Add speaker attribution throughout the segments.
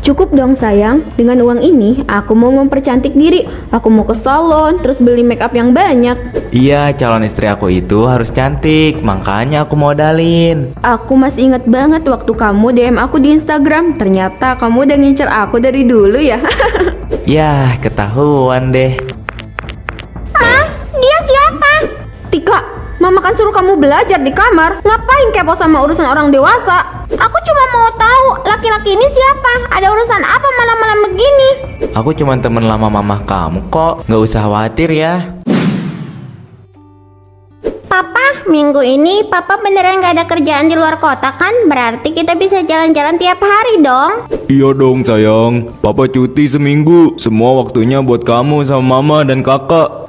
Speaker 1: Cukup dong sayang, dengan uang ini aku mau mempercantik diri. Aku mau ke salon, terus beli make up yang banyak.
Speaker 2: Iya, calon istri aku itu harus cantik, makanya aku modalin.
Speaker 1: Aku masih ingat banget waktu kamu DM aku di Instagram. Ternyata kamu udah ngincer aku dari dulu ya.
Speaker 2: Yah, ketahuan deh.
Speaker 1: Dia siapa? Tika, Mama kan suruh kamu belajar di kamar. Ngapain kepo sama urusan orang dewasa? Aku cuma mau tahu laki-laki ini siapa. Ada urusan apa malam-malam begini?
Speaker 2: Aku cuma temen lama mamah kamu kok, nggak usah khawatir ya.
Speaker 3: Papa, minggu ini Papa beneran gak ada kerjaan di luar kota kan? Berarti kita bisa jalan-jalan tiap hari dong.
Speaker 2: Iya dong sayang, papa cuti seminggu. Semua waktunya buat kamu sama mama dan kakak.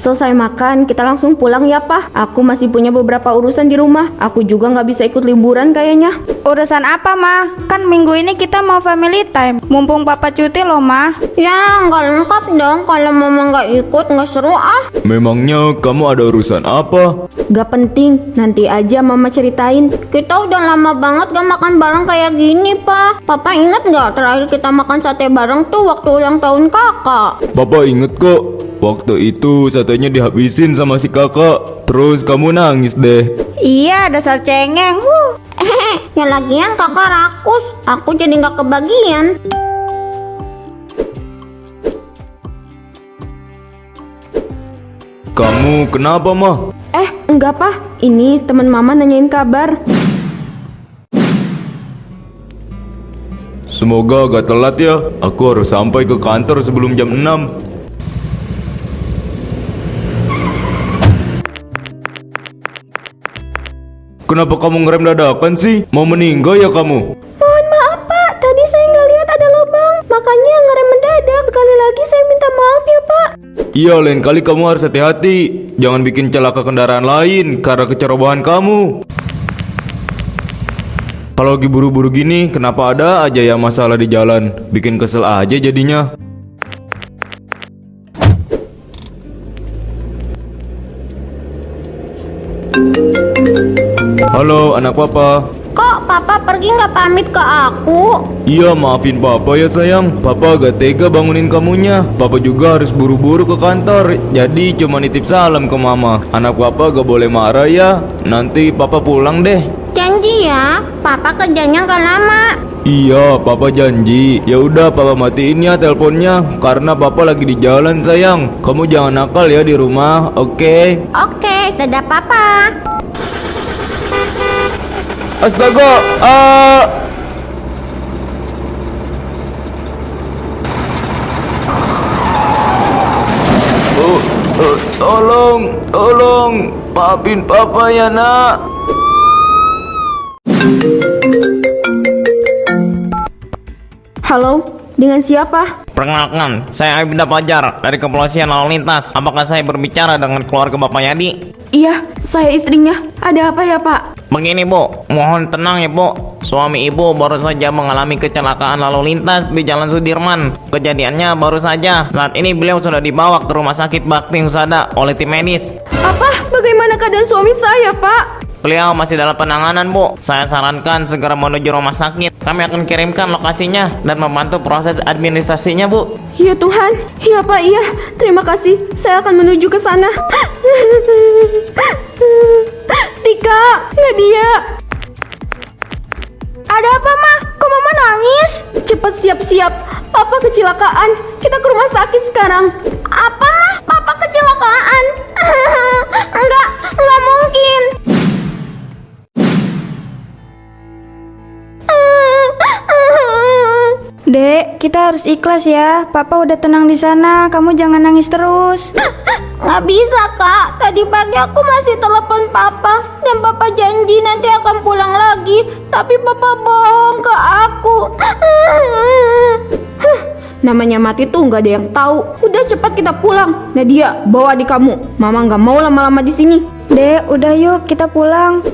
Speaker 1: Selesai makan, kita langsung pulang ya, Pak. Aku masih punya beberapa urusan di rumah. Aku juga nggak bisa ikut liburan kayaknya.
Speaker 4: Urusan apa, Ma? Kan minggu ini kita mau family time. Mumpung Papa cuti loh, Ma.
Speaker 3: Ya, nggak lengkap dong. Kalau Mama nggak ikut, nggak seru ah.
Speaker 2: Memangnya kamu ada urusan apa?
Speaker 1: Gak penting, nanti aja Mama ceritain.
Speaker 3: Kita udah lama banget gak makan bareng kayak gini, Pak. Papa inget nggak terakhir kita makan sate bareng tuh waktu ulang tahun kakak?
Speaker 2: Papa inget kok. Waktu itu satenya dihabisin sama si kakak. Terus kamu nangis deh.
Speaker 4: Iya, dasar cengeng.
Speaker 3: Ya lagian kakak rakus. Aku jadi nggak kebagian.
Speaker 2: Kamu kenapa mah?
Speaker 1: Enggak, Pak. Ini teman Mama nanyain kabar.
Speaker 2: Semoga gak telat ya. Aku harus sampai ke kantor sebelum jam 6. Kenapa kamu ngerem dadakan sih? Mau meninggal ya kamu?
Speaker 1: Mohon maaf, Pak. Tadi saya nggak lihat ada lubang. Makanya ngerem mendadak. Sekali lagi saya minta maaf ya, Pak.
Speaker 2: Iya, lain kali kamu harus hati-hati. Jangan bikin celaka kendaraan lain karena kecerobohan kamu. Kalau lagi buru-buru gini, kenapa ada aja ya masalah di jalan? Bikin kesel aja jadinya. Halo, anak papa.
Speaker 3: Kok Papa pergi nggak pamit ke aku?
Speaker 2: Iya, maafin papa ya sayang. Papa agak tega bangunin kamunya. Papa juga harus buru-buru ke kantor. Jadi cuma nitip salam ke mama. Anak papa gak boleh marah ya. Nanti papa pulang deh.
Speaker 3: Janji ya, Papa kerjanya nggak lama.
Speaker 2: Iya, papa janji. Ya udah, papa matiin ya teleponnya karena papa lagi di jalan sayang. Kamu jangan nakal ya di rumah, oke?
Speaker 3: Oke, dadah Papa.
Speaker 2: Astaga, tolong, maafin papa ya nak.
Speaker 1: Halo, dengan siapa?
Speaker 5: Perkenalkan, saya Ibda Fajar dari Kepolisian Lalu Lintas. Apakah saya berbicara dengan keluarga Bapak Yadi?
Speaker 1: Iya, saya istrinya. Ada apa ya, Pak?
Speaker 5: Begini Bu, mohon tenang ya Bu. Suami Ibu baru saja mengalami kecelakaan lalu lintas di Jalan Sudirman. Kejadiannya baru saja. Saat ini beliau sudah dibawa ke Rumah Sakit Bakti Husada oleh tim medis.
Speaker 1: Apa? Bagaimana keadaan suami saya, Pak?
Speaker 5: Beliau masih dalam penanganan Bu. Saya sarankan segera menuju rumah sakit. Kami akan kirimkan lokasinya dan membantu proses administrasinya Bu.
Speaker 1: Ya Tuhan, ya Pak, iya. Terima kasih, saya akan menuju ke sana. Tika, Nadia. Ada apa, Ma? Kok Mama nangis? Cepat siap-siap, Papa kecelakaan. Kita ke rumah sakit sekarang.
Speaker 3: Apa, Ma? Papa kecelakaan? Enggak mungkin.
Speaker 4: Dek, kita harus ikhlas ya. Papa udah tenang di sana. Kamu jangan nangis terus.
Speaker 3: Nggak bisa, Kak. Tadi pagi aku masih telepon Papa dan Papa janji nanti akan pulang lagi. Tapi Papa bohong ke aku.
Speaker 1: Namanya mati tuh nggak ada yang tahu. Udah cepat kita pulang. Nadia, bawa adik kamu. Mama nggak mau lama-lama di sini.
Speaker 4: Dek, udah yuk kita pulang.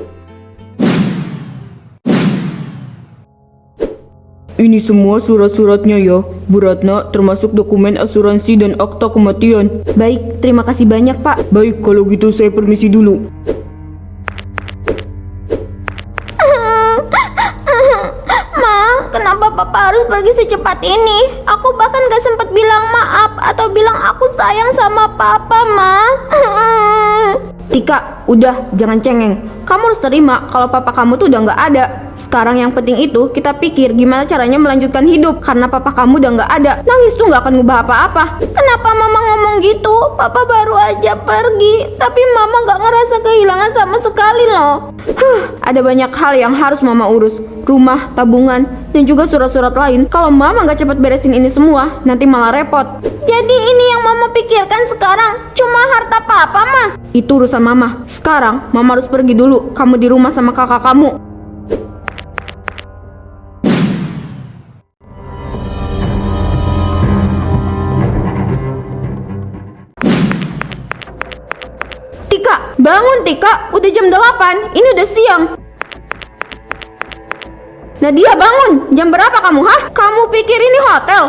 Speaker 1: Ini semua surat-suratnya ya, Bu Ratna, termasuk dokumen asuransi dan akta kematian. Baik, terima kasih banyak, Pak. Baik, kalau gitu saya permisi dulu.
Speaker 3: Papa harus pergi secepat ini. Aku bahkan gak sempat bilang maaf atau bilang aku sayang sama Papa, Ma.
Speaker 1: Tika, udah jangan cengeng. Kamu harus terima kalau papa kamu tuh udah nggak ada. Sekarang yang penting itu kita pikir gimana caranya melanjutkan hidup. Karena papa kamu udah nggak ada. Nangis tuh nggak akan ngubah apa-apa.
Speaker 3: Kenapa Mama ngomong gitu? Papa baru aja pergi, tapi Mama gak ngerasa kehilangan sama sekali loh.
Speaker 1: Ada banyak hal yang harus mama urus. Rumah, tabungan, dan juga surat-surat lain. Kalau mama nggak cepat beresin ini semua, nanti malah repot.
Speaker 3: Jadi ini yang Mama pikirkan sekarang cuma harta Papa, Ma?
Speaker 1: Itu urusan mama. Sekarang mama harus pergi dulu. Kamu di rumah sama kakak kamu. Tika, bangun Tika. Udah jam 8. Ini udah siang. Nadia, bangun. Jam berapa kamu, hah? Kamu pikir ini hotel?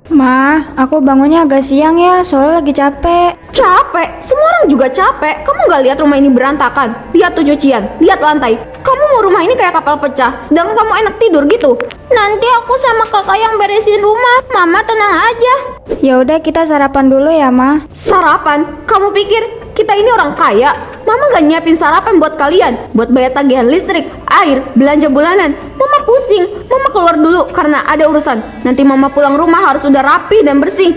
Speaker 4: Ma, aku bangunnya agak siang ya, soalnya lagi capek.
Speaker 1: Capek? Semua orang juga capek. Kamu gak lihat rumah ini berantakan? Lihat tuh cucian, lihat lantai. Kamu mau rumah ini kayak kapal pecah, sedangkan kamu enak tidur gitu.
Speaker 3: Nanti aku sama kakak yang beresin rumah. Mama tenang aja.
Speaker 4: Ya udah kita sarapan dulu ya, Ma.
Speaker 1: Sarapan? Kamu pikir kita ini orang kaya? Mama gak nyiapin sarapan buat kalian, buat bayar tagihan listrik, air, belanja bulanan. Mama pusing. Mama keluar dulu karena ada urusan. Nanti mama pulang rumah harus udah rapi dan bersih.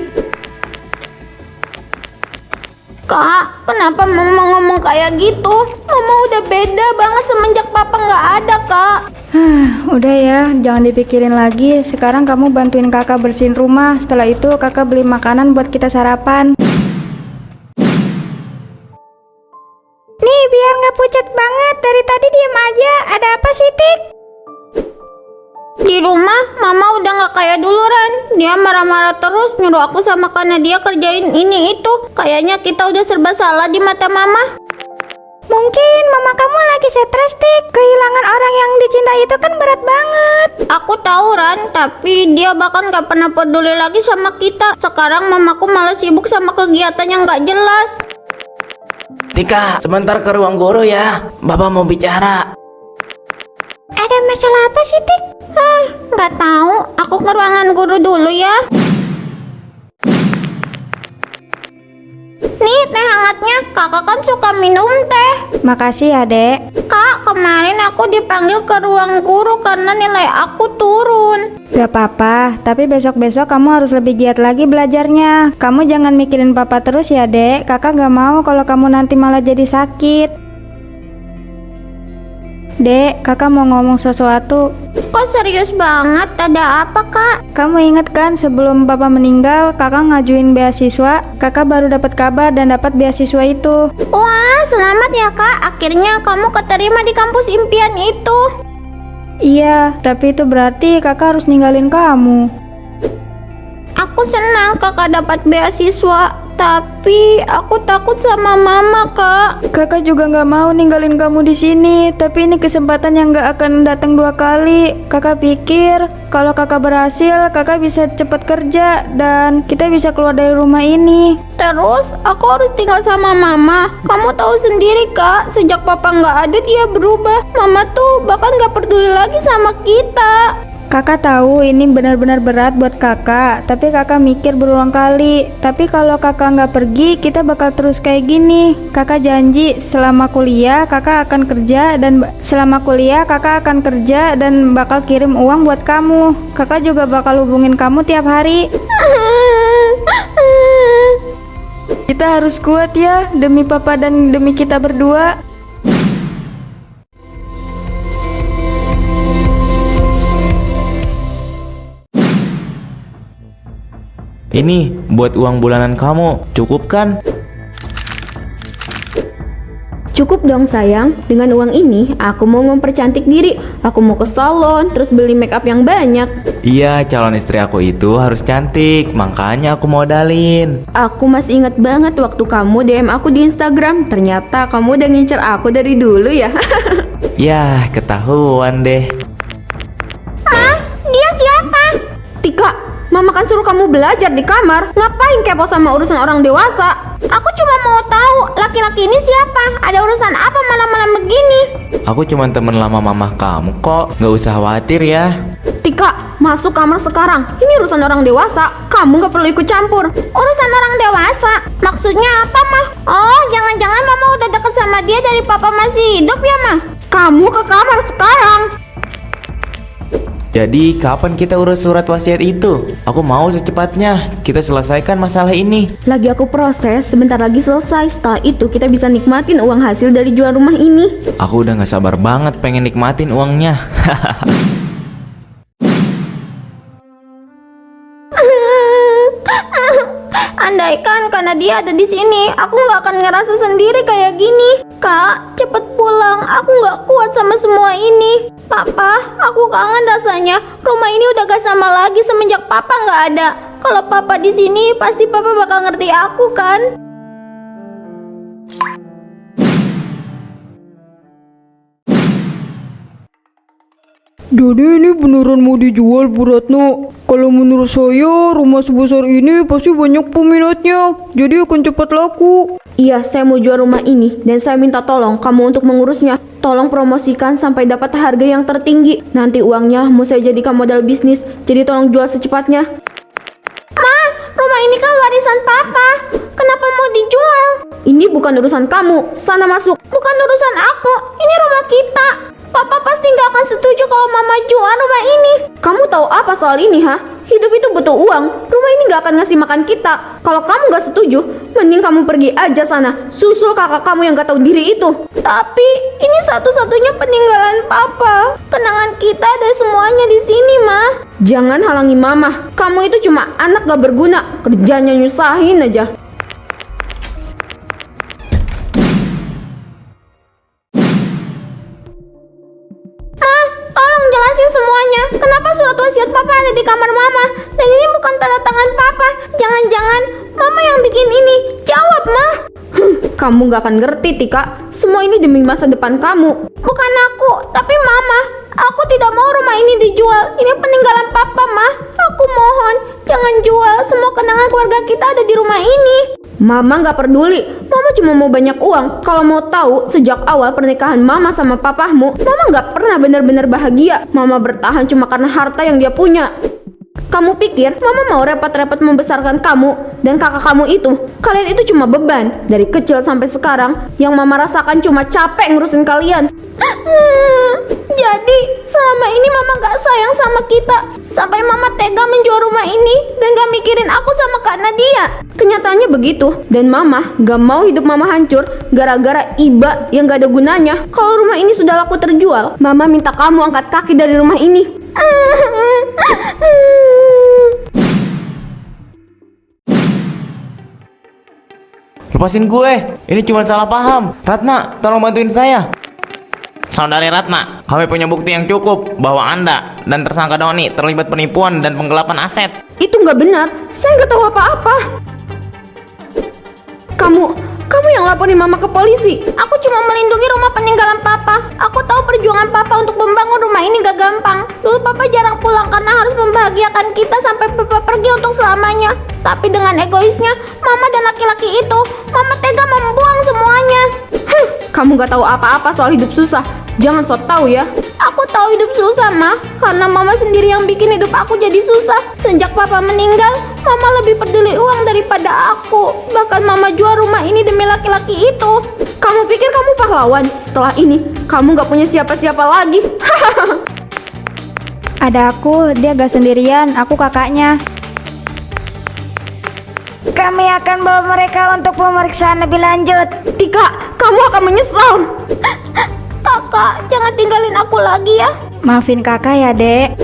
Speaker 3: Kak, kenapa Mama ngomong kayak gitu? Mama udah beda banget semenjak Papa nggak ada, Kak.
Speaker 4: Udah ya, jangan dipikirin lagi. Sekarang kamu bantuin kakak bersihin rumah. Setelah itu kakak beli makanan buat kita sarapan. Nih, biar nggak pucat banget. Dari tadi diem aja. Ada apa sih, Tik?
Speaker 3: Di rumah, Mama udah nggak kayak dulu, Ran. Dia marah-marah terus, nyuruh aku sama Kak Nadia kerjain ini itu. Kayaknya kita udah serba salah di mata Mama.
Speaker 4: Mungkin mama kamu lagi stres, Tik. Kehilangan orang yang dicintai itu kan berat banget.
Speaker 3: Aku tahu, Ran, tapi dia bahkan nggak pernah peduli lagi sama kita. Sekarang mamaku malah sibuk sama kegiatan yang nggak jelas.
Speaker 5: Tika, sebentar ke ruang guru ya. Bapak mau bicara.
Speaker 3: Ada masalah apa sih, Tik? Nggak tahu. Aku ke ruangan guru dulu ya. Nih, teh hangatnya. Kakak kan suka minum teh.
Speaker 4: Makasih ya, Dek.
Speaker 3: Kak, kemarin aku dipanggil ke ruang guru karena nilai aku turun.
Speaker 4: Gak apa-apa, tapi besok-besok kamu harus lebih giat lagi belajarnya. Kamu jangan mikirin papa terus ya, Dek. Kakak gak mau kalau kamu nanti malah jadi sakit. Dek, kakak mau ngomong sesuatu.
Speaker 3: Kok serius banget? Ada apa, Kak?
Speaker 4: Kamu inget kan sebelum papa meninggal, kakak ngajuin beasiswa. Kakak baru dapat kabar dan dapat beasiswa itu.
Speaker 3: Wah, selamat ya, Kak. Akhirnya kamu keterima di kampus impian itu.
Speaker 4: Iya, tapi itu berarti kakak harus ninggalin kamu.
Speaker 3: Aku senang Kakak dapat beasiswa, tapi aku takut sama Mama, Kak.
Speaker 4: Kakak juga nggak mau ninggalin kamu di sini, tapi ini kesempatan yang nggak akan datang dua kali. Kakak pikir kalau kakak berhasil, kakak bisa cepet kerja dan kita bisa keluar dari rumah ini.
Speaker 3: Terus aku harus tinggal sama Mama. Kamu tahu sendiri, Kak, sejak Papa nggak ada dia berubah. Mama tuh bahkan nggak peduli lagi sama kita.
Speaker 4: Kakak tahu ini benar-benar berat buat kakak, tapi kakak mikir berulang kali. Tapi kalau kakak nggak pergi, kita bakal terus kayak gini. Kakak janji selama kuliah kakak akan kerja dan bakal kirim uang buat kamu. Kakak juga bakal hubungin kamu tiap hari. Kita harus kuat ya, demi papa dan demi kita berdua.
Speaker 2: Ini buat uang bulanan kamu, cukup kan?
Speaker 1: Cukup dong sayang. Dengan uang ini aku mau mempercantik diri. Aku mau ke salon, terus beli make up yang banyak.
Speaker 2: Iya, calon istri aku itu harus cantik, makanya aku modalin.
Speaker 1: Aku masih inget banget waktu kamu DM aku di Instagram. Ternyata kamu udah ngincer aku dari dulu ya.
Speaker 2: Yah, ketahuan deh.
Speaker 3: Dia siapa?
Speaker 1: Tika, mama kan suruh kamu belajar di kamar. Ngapain kepo sama urusan orang dewasa?
Speaker 3: Aku cuma mau tahu laki-laki ini siapa. Ada urusan apa malam-malam begini?
Speaker 2: Aku cuma temen lama mamah kamu kok, nggak usah khawatir ya.
Speaker 1: Tika, Tika, masuk kamar sekarang. Ini urusan orang dewasa. Kamu gak perlu ikut campur.
Speaker 3: Urusan orang dewasa? Maksudnya apa, Mah? Oh, jangan-jangan Mama udah deket sama dia dari Papa masih hidup ya, Mah?
Speaker 1: Kamu ke kamar sekarang.
Speaker 2: Jadi kapan kita urus surat wasiat itu? Aku mau secepatnya kita selesaikan masalah ini.
Speaker 1: Lagi aku proses, sebentar lagi selesai. Setelah itu kita bisa nikmatin uang hasil dari jual rumah ini.
Speaker 2: Aku udah gak sabar banget pengen nikmatin uangnya.
Speaker 3: Andaikan karena dia ada di sini, aku nggak akan ngerasa sendiri kayak gini. Kak, cepet pulang. Aku nggak kuat sama semua ini. Papa, aku kangen rasanya. Rumah ini udah gak sama lagi semenjak Papa nggak ada. Kalau Papa di sini, pasti Papa bakal ngerti aku kan?
Speaker 4: Jadi ini beneran mau dijual, Bu Ratno? Kalau menurut saya, rumah sebesar ini pasti banyak peminatnya. Jadi akan cepat laku.
Speaker 1: Iya, saya mau jual rumah ini dan saya minta tolong kamu untuk mengurusnya. Tolong promosikan sampai dapat harga yang tertinggi. Nanti uangnya mau saya jadikan modal bisnis. Jadi tolong jual secepatnya.
Speaker 3: Ma, rumah ini kan warisan Papa. Kenapa mau dijual?
Speaker 1: Ini bukan urusan kamu. Sana masuk.
Speaker 3: Bukan urusan aku. Ini rumah kita. Papa pasti nggak akan setuju kalau Mama jual rumah ini.
Speaker 1: Kamu tahu apa soal ini, ha? Hidup itu butuh uang. Rumah ini gak akan ngasih makan kita. Kalau kamu gak setuju, mending kamu pergi aja sana. Susul kakak kamu yang gak tahu diri itu.
Speaker 3: Tapi ini satu-satunya peninggalan Papa. Kenangan kita ada semuanya di sini, Ma.
Speaker 1: Jangan halangi mama. Kamu itu cuma anak gak berguna. Kerjanya nyusahin aja.
Speaker 3: Tolong jelasin semuanya. Kenapa surat wasiat Papa ada di kamar Mama? Dan ini bukan tanda tangan Papa. Jangan-jangan Mama yang bikin ini. Jawab, Ma.
Speaker 1: Kamu gak akan ngerti, Tika. Semua ini demi masa depan kamu.
Speaker 3: Bukan aku, tapi Mama. Aku tidak mau rumah ini dijual. Ini peninggalan Papa, Ma. Aku mohon, jangan jual. Semua kenangan keluarga kita ada di rumah ini.
Speaker 1: Mama gak peduli. Mama cuma mau banyak uang. Kalau mau tahu, sejak awal pernikahan Mama sama papahmu, Mama gak pernah benar-benar bahagia. Mama bertahan cuma karena harta yang dia punya. Kamu pikir Mama mau repot-repot membesarkan kamu dan kakak kamu itu? Kalian itu cuma beban. Dari kecil sampai sekarang, yang Mama rasakan cuma capek ngurusin kalian.
Speaker 3: Jadi selama ini Mama gak sayang sama kita. Sampai Mama tega menjual rumah ini dan gak mikirin aku sama Kak Nadia.
Speaker 1: Kenyataannya begitu. Dan Mama gak mau hidup Mama hancur gara-gara iba yang gak ada gunanya. Kalau rumah ini sudah laku terjual, Mama minta kamu angkat kaki dari rumah ini.
Speaker 5: Lepasin gue, ini cuma salah paham. Ratna, tolong bantuin saya. Saudari Ratna, kami punya bukti yang cukup bahwa Anda dan tersangka Doni terlibat penipuan dan penggelapan aset.
Speaker 1: Itu nggak benar. Saya nggak tahu apa-apa. Kamu yang laporin Mama ke polisi.
Speaker 3: Aku cuma melindungi rumah peninggalan Papa. Aku tahu perjuangan Papa untuk membangun rumah ini gak gampang. Dulu Papa jarang pulang karena harus membahagiakan kita sampai Papa pergi untuk selamanya. Tapi dengan egoisnya Mama dan laki-laki itu, Mama tega membuang semuanya.
Speaker 1: Kamu nggak tahu apa-apa soal hidup susah. Jangan sok tahu ya.
Speaker 3: Aku tahu hidup susah, Ma. Karena Mama sendiri yang bikin hidup aku jadi susah. Sejak Papa meninggal, Mama lebih peduli uang daripada aku. Bahkan Mama jual rumah ini demi laki-laki itu.
Speaker 1: Kamu pikir kamu pahlawan? Setelah ini, kamu nggak punya siapa-siapa lagi.
Speaker 4: Ada aku, dia gak sendirian, aku kakaknya. Kami akan bawa mereka untuk pemeriksaan lebih lanjut.
Speaker 1: Tika, kamu akan menyesal.
Speaker 3: Kakak, jangan tinggalin aku lagi ya.
Speaker 4: Maafin kakak ya, Dek.